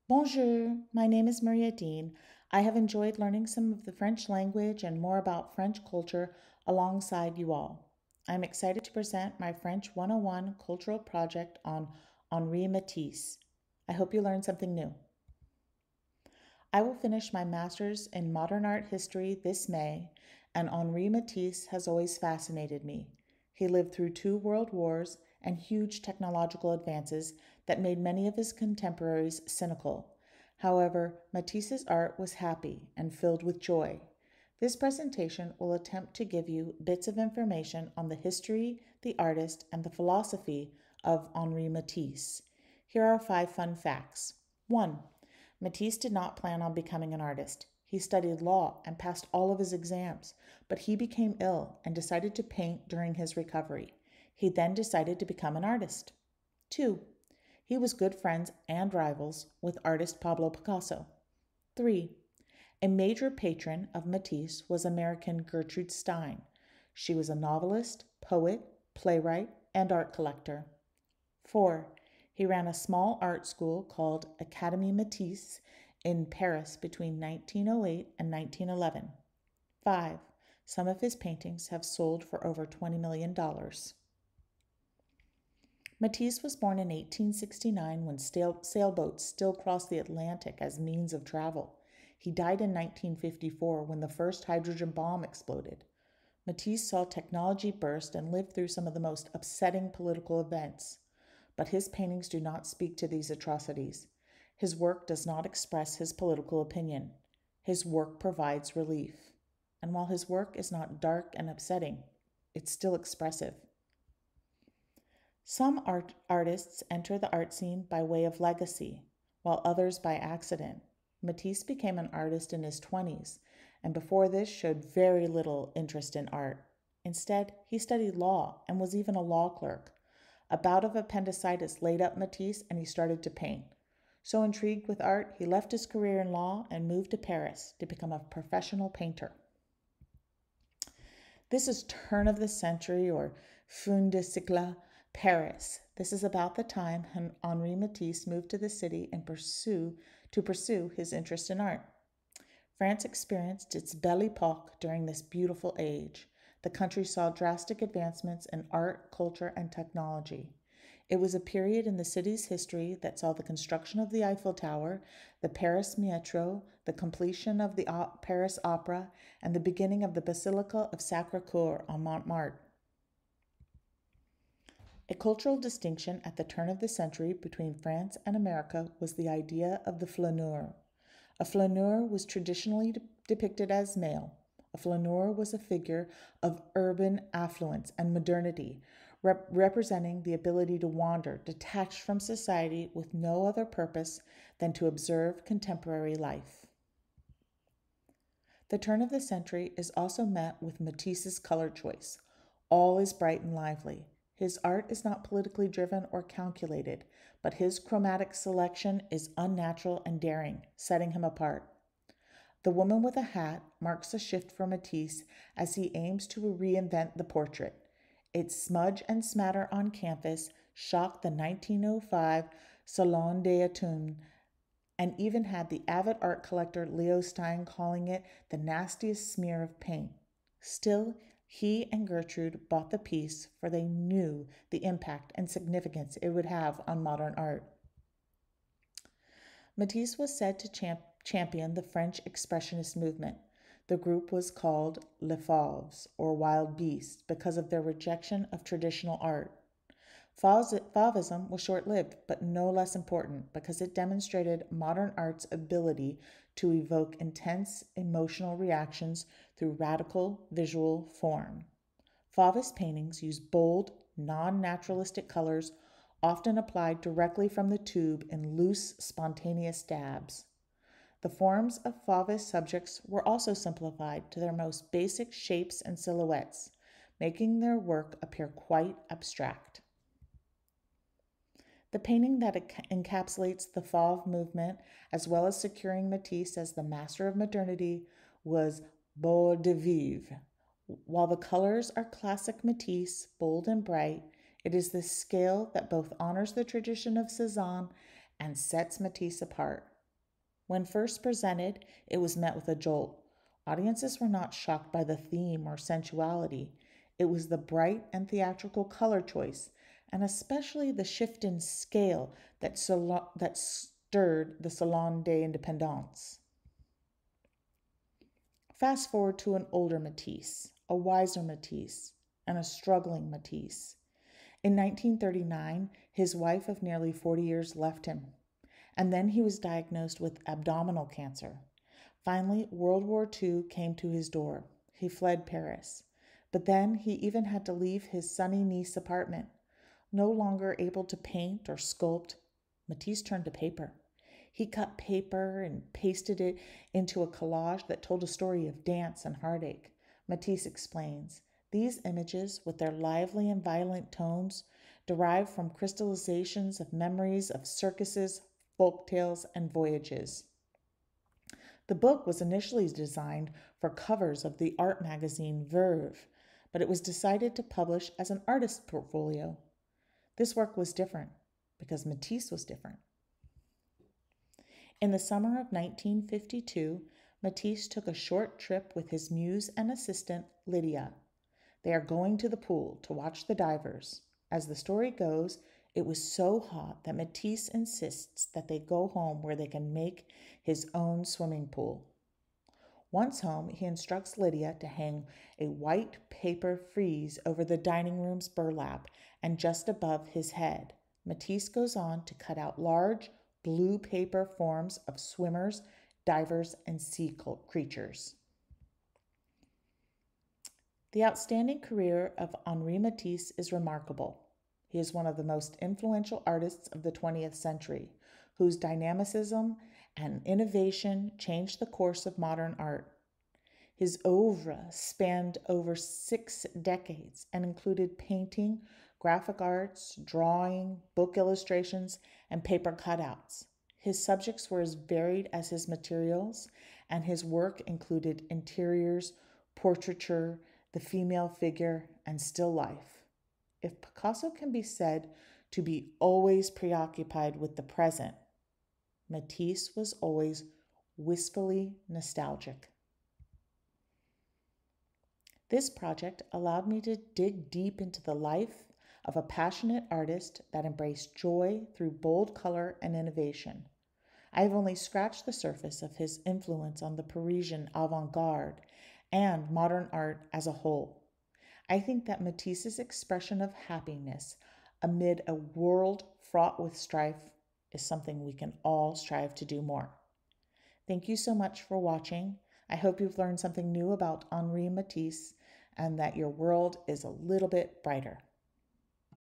Bonjour, my name is Maria Dean. I have enjoyed learning some of the French language and more about French culture alongside you all. I'm excited to present my French 101 cultural project on Henri Matisse. I hope you learned something new. I will finish my master's in modern art history this May, and Henri Matisse has always fascinated me. He lived through two world wars and huge technological advances that made many of his contemporaries cynical. However, Matisse's art was happy and filled with joy. This presentation will attempt to give you bits of information on the history, the artist, and the philosophy of Henri Matisse. Here are 5 fun facts. 1. Matisse did not plan on becoming an artist. He studied law and passed all of his exams, but he became ill and decided to paint during his recovery. He then decided to become an artist. 2. He was good friends and rivals with artist Pablo Picasso. 3. A major patron of Matisse was American Gertrude Stein. She was a novelist, poet, playwright, and art collector. 4. He ran a small art school called Académie Matisse in Paris between 1908 and 1911. 5. Some of his paintings have sold for over $20 million. Matisse was born in 1869 when sailboats still crossed the Atlantic as means of travel. He died in 1954 when the first hydrogen bomb exploded. Matisse saw technology burst and lived through some of the most upsetting political events. But his paintings do not speak to these atrocities. His work does not express his political opinion. His work provides relief. And while his work is not dark and upsetting, it's still expressive. Some artists enter the art scene by way of legacy, while others by accident. Matisse became an artist in his 20s, and before this showed very little interest in art. Instead, he studied law and was even a law clerk. A bout of appendicitis laid up Matisse and he started to paint. So intrigued with art, he left his career in law and moved to Paris to become a professional painter. This is turn of the century or fin de siècle Paris. This is about the time Henri Matisse moved to the city and to pursue his interest in art. France experienced its Belle Epoque during this beautiful age. The country saw drastic advancements in art, culture, and technology. It was a period in the city's history that saw the construction of the Eiffel Tower, the Paris Metro, the completion of the Paris Opera, and the beginning of the Basilica of Sacré-Cœur on Montmartre. A cultural distinction at the turn of the century between France and America was the idea of the flaneur. A flaneur was traditionally depicted as male. A flaneur was a figure of urban affluence and modernity, representing the ability to wander detached from society with no other purpose than to observe contemporary life. The turn of the century is also met with Matisse's color choice. All is bright and lively. His art is not politically driven or calculated, but his chromatic selection is unnatural and daring, setting him apart. The Woman with a Hat marks a shift for Matisse as he aims to reinvent the portrait. Its smudge and smatter on canvas shocked the 1905 Salon d'Automne and even had the avid art collector Leo Stein calling it the nastiest smear of paint. Still, he and Gertrude bought the piece, for they knew the impact and significance it would have on modern art. Matisse was said to champion the French Expressionist movement. The group was called Les Fauves, or Wild Beasts, because of their rejection of traditional art. Fauvism was short-lived, but no less important because it demonstrated modern art's ability to evoke intense emotional reactions through radical visual form. Fauvist paintings use bold, non-naturalistic colors, often applied directly from the tube in loose, spontaneous dabs. The forms of Fauvist subjects were also simplified to their most basic shapes and silhouettes, making their work appear quite abstract. The painting that encapsulates the Fauve movement, as well as securing Matisse as the master of modernity, was Beau de Vivre. While the colors are classic Matisse, bold and bright, it is this scale that both honors the tradition of Cézanne and sets Matisse apart. When first presented, it was met with a jolt. Audiences were not shocked by the theme or sensuality. It was the bright and theatrical color choice, and especially the shift in scale that stirred the Salon des Indépendants. Fast forward to an older Matisse, a wiser Matisse, and a struggling Matisse. In 1939, his wife of nearly 40 years left him, and then he was diagnosed with abdominal cancer. Finally, World War II came to his door. He fled Paris. But then he even had to leave his sunny Nice apartment. No longer able to paint or sculpt, Matisse turned to paper. He cut paper and pasted it into a collage that told a story of dance and heartache. Matisse explains, these images, with their lively and violent tones, derive from crystallizations of memories of circuses, folktales, and voyages. The book was initially designed for covers of the art magazine Verve, but it was decided to publish as an artist's portfolio. This work was different because Matisse was different. In the summer of 1952, Matisse took a short trip with his muse and assistant, Lydia. They are going to the pool to watch the divers. As the story goes, it was so hot that Matisse insists that they go home where they can make his own swimming pool. Once home, he instructs Lydia to hang a white paper frieze over the dining room's burlap and just above his head. Matisse goes on to cut out large blue paper forms of swimmers, divers, and sea creatures. The outstanding career of Henri Matisse is remarkable. He is one of the most influential artists of the 20th century, whose dynamicism and innovation changed the course of modern art. His oeuvre spanned over 6 decades and included painting, graphic arts, drawing, book illustrations, and paper cutouts. His subjects were as varied as his materials, and his work included interiors, portraiture, the female figure, and still life. If Picasso can be said to be always preoccupied with the present, Matisse was always wistfully nostalgic. This project allowed me to dig deep into the life of a passionate artist that embraced joy through bold color and innovation. I have only scratched the surface of his influence on the Parisian avant-garde and modern art as a whole. I think that Matisse's expression of happiness amid a world fraught with strife is something we can all strive to do more. Thank you so much for watching. I hope you've learned something new about Henri Matisse and that your world is a little bit brighter.